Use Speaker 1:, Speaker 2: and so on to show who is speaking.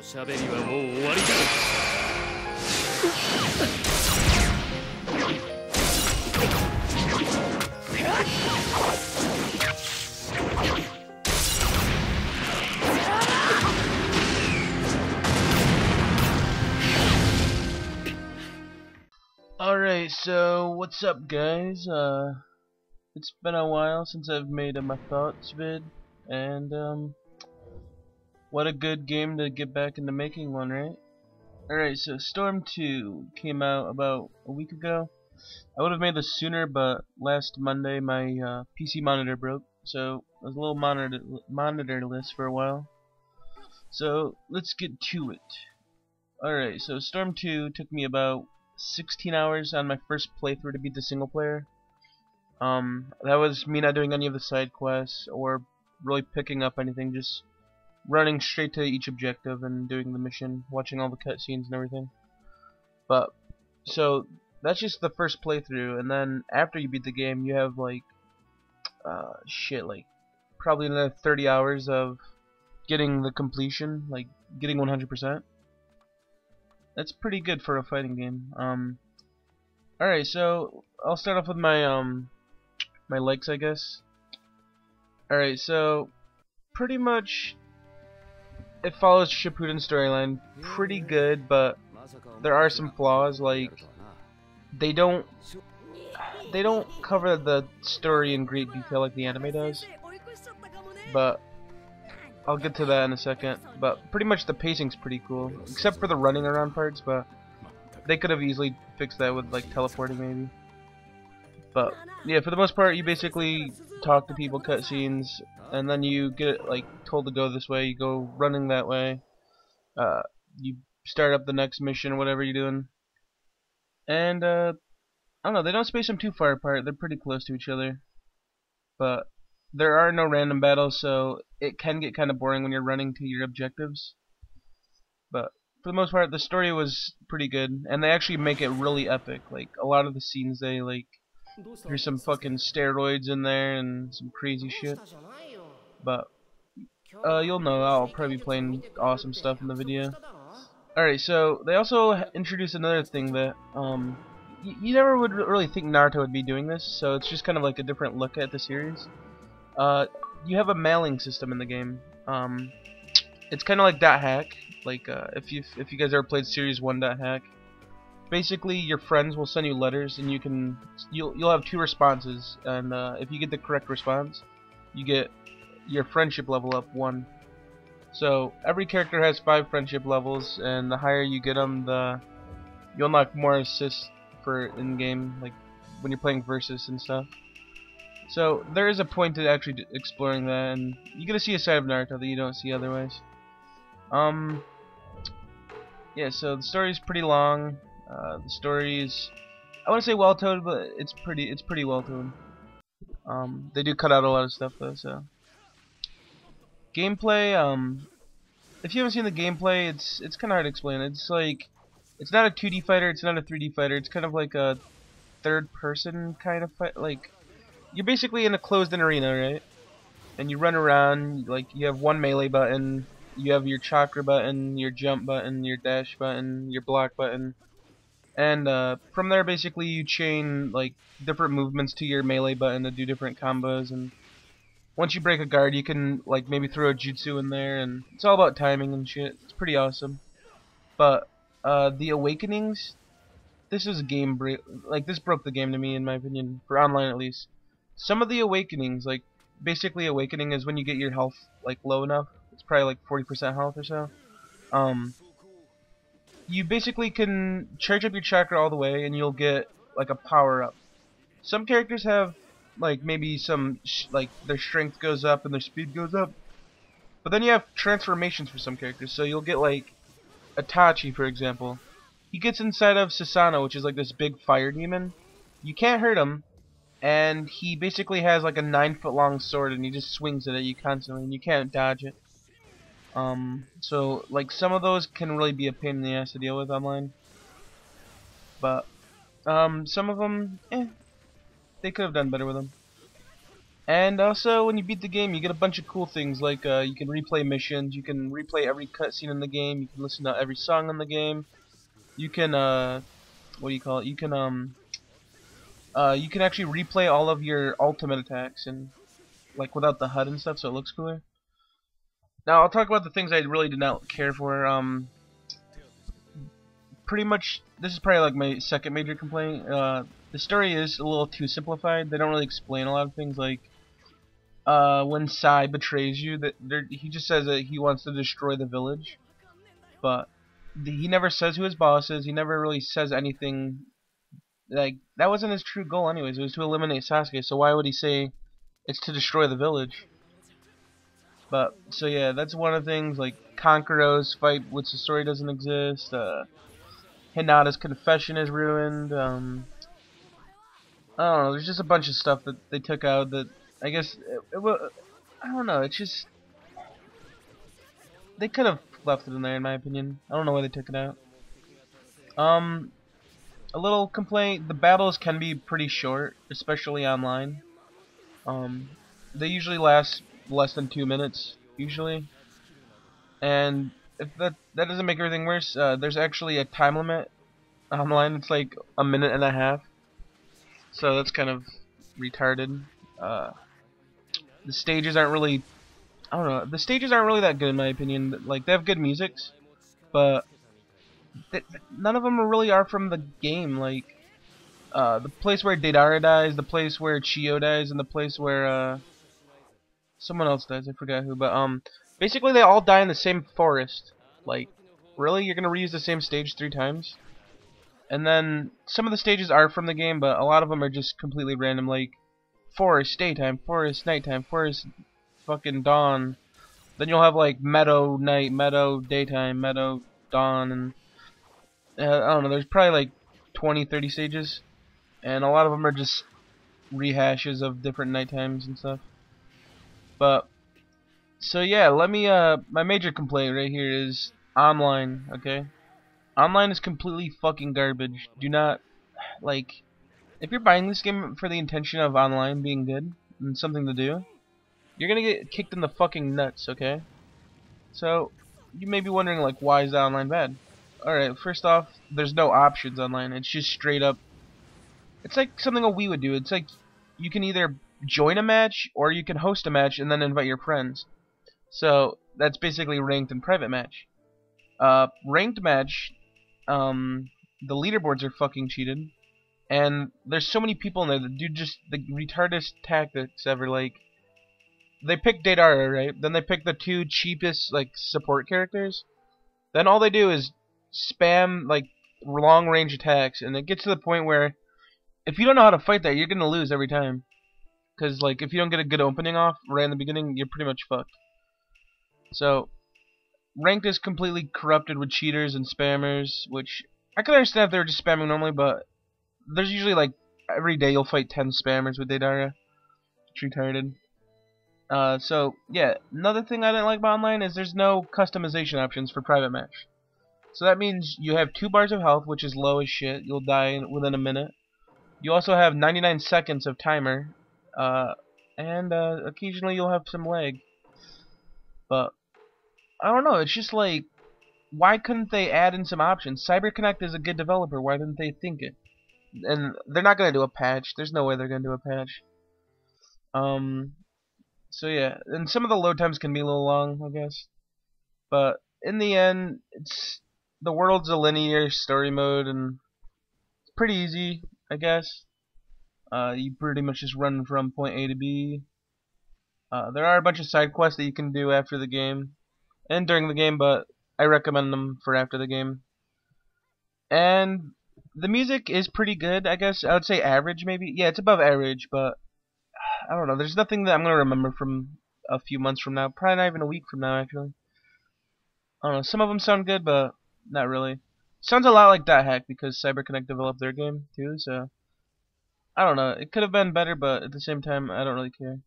Speaker 1: しゃべりはもう終わりだ。
Speaker 2: Alright, so what's up guys? It's been a while since I've made a my thoughts vid, and what a good game to get back into making one, right? Alright, so Storm 2 came out about a week ago. I would have made this sooner, but last Monday my PC monitor broke, so I was a little monitorless for a while. So let's get to it. Alright, so Storm 2 took me about 16 hours on my first playthrough to beat the single player. That was me not doing any of the side quests or really picking up anything, just running straight to each objective and doing the mission, watching all the cutscenes and everything. But so that's just the first playthrough, and then after you beat the game, you have like like probably another 30 hours of getting the completion, like getting 100%. That's pretty good for a fighting game. Alright, so I'll start off with my my likes, I guess. Alright, so pretty much it follows Shippuden's storyline pretty good, but there are some flaws, like they don't cover the story in great detail like the anime does. But I'll get to that in a second. But pretty much the pacing's pretty cool, except for the running around parts, but they could have easily fixed that with like teleporting maybe. But yeah, for the most part you basically talk to people, cutscenes, and then you get like told to go this way, you go running that way, you start up the next mission or whatever you're doing. And I don't know, they don't space them too far apart, they're pretty close to each other. But there are no random battles, so it can get kind of boring when you're running to your objectives. But for the most part, the story was pretty good, and they actually make it really epic. Like a lot of the scenes, they like there's some fucking steroids in there and some crazy shit. But you'll know I'll probably be playing awesome stuff in the video. Alright, so they also introduced another thing that you never would really think Naruto would be doing this, so it's just kind of like a different look at the series. You have a mailing system in the game. It's kind of like Dot Hack. Like if you guys ever played Series 1 Dot Hack, basically your friends will send you letters, and you'll have 2 responses, and if you get the correct response, you get your friendship level up 1. So every character has 5 friendship levels, and the higher you get them, you'll unlock more assists for in-game, like when you're playing versus and stuff. So there is a point to actually exploring that, and you get to see a side of Naruto that you don't see otherwise. Yeah, so the story is pretty long. The story is, I wouldn't say well told, but it's pretty well told. They do cut out a lot of stuff though. So gameplay, if you haven't seen the gameplay, it's kind of hard to explain. It's like it's not a 2D fighter, it's not a 3D fighter. It's kind of like a third-person kind of fight. Like you're basically in a closed-in arena, right? And you run around, like you have one melee button, you have your chakra button, your jump button, your dash button, your block button, and from there basically you chain like different movements to your melee button to do different combos. And once you break a guard, you can like maybe throw a jutsu in there, and it's all about timing and shit. It's pretty awesome. But the awakenings, this is a game this broke the game to me, in my opinion, for online at least. Some of the awakenings, like basically awakening is when you get your health like low enough. It's probably like 40% health or so. You basically can charge up your chakra all the way, and you'll get like a power up. Some characters have like maybe some like their strength goes up and their speed goes up. But then you have transformations for some characters. So you'll get like Itachi, for example. He gets inside of Susanoo, which is like this big fire demon. You can't hurt him, and he basically has like a 9-foot long sword, and he just swings it at you constantly, and you can't dodge it. So like some of those can really be a pain in the ass to deal with online. But some of them, they could have done better with them. And also, when you beat the game, you get a bunch of cool things like you can replay missions, you can replay every cutscene in the game, you can listen to every song in the game, you can what do you call it? You can actually replay all of your ultimate attacks and like without the HUD and stuff, so it looks cooler. Now I'll talk about the things I really did not care for. Pretty much, this is probably like my second major complaint. The story is a little too simplified. They don't really explain a lot of things, like when Sai betrays you, he just says that he wants to destroy the village, but he never says who his boss is. He never really says anything. Like, that wasn't his true goal anyways. It was to eliminate Sasuke, so why would he say it's to destroy the village? But, so yeah, that's one of the things. Like, Kankuro's fight, which the story doesn't exist. Hinata's confession is ruined. I don't know, there's just a bunch of stuff that they took out that I guess I don't know, it's just they could have left it in there in my opinion. I don't know why they took it out. A little complaint, the battles can be pretty short, especially online. They usually last less than 2 minutes usually. And if that doesn't make everything worse, there's actually a time limit online. It's like a minute and a half. So that's kind of retarded. The stages aren't really, I don't know, the stages aren't really that good in my opinion. Like, they have good musics, but none of them really are from the game. Like, the place where Deidara dies, the place where Chiyo dies, and the place where someone else dies, I forgot who, but basically they all die in the same forest. Like, really? You're gonna reuse the same stage 3 times? And then some of the stages are from the game, but a lot of them are just completely random, like forest daytime, forest nighttime, forest fucking dawn. Then you'll have like meadow night, meadow daytime, meadow dawn, and I don't know, there's probably like 20, 30 stages, and a lot of them are just rehashes of different night times and stuff. But so yeah, let me my major complaint right here is online, okay? Online is completely fucking garbage. Do not, like, if you're buying this game for the intention of online being good and something to do, you're gonna get kicked in the fucking nuts, okay? So, you may be wondering, like, why is that online bad? Alright, first off, there's no options online. It's just straight up, it's like something a Wii would do. It's like, you can either join a match, or you can host a match and then invite your friends. So, that's basically ranked and private match. Ranked match, the leaderboards are fucking cheated, and there's so many people in there that do just the retardest tactics ever. Like, they pick Deidara, right? Then they pick the 2 cheapest like support characters. Then all they do is spam like long range attacks, and it gets to the point where if you don't know how to fight that, you're gonna lose every time. Cause like if you don't get a good opening off right in the beginning, you're pretty much fucked. So ranked is completely corrupted with cheaters and spammers, which I can understand if they were just spamming normally, but there's usually like every day you'll fight 10 spammers with Deidara. It's retarded. So yeah, another thing I didn't like about online is there's no customization options for private match. So that means you have 2 bars of health, which is low as shit. You'll die within a minute. You also have 99 seconds of timer, and occasionally you'll have some lag. But I don't know. It's just like, why couldn't they add in some options? CyberConnect is a good developer. Why didn't they think it? And they're not gonna do a patch. There's no way they're gonna do a patch. So yeah, and some of the load times can be a little long, I guess. But in the end, the world's a linear story mode, and it's pretty easy, I guess. You pretty much just run from point A to B. There are a bunch of side quests that you can do after the game and during the game, but I recommend them for after the game. And the music is pretty good, I guess. I would say average, maybe. Yeah, it's above average, but I don't know. There's nothing that I'm gonna remember from a few months from now. Probably not even a week from now, actually. I don't know. Some of them sound good, but not really. Sounds a lot like Dot Hack because CyberConnect developed their game too, so I don't know. It could have been better, but at the same time, I don't really care.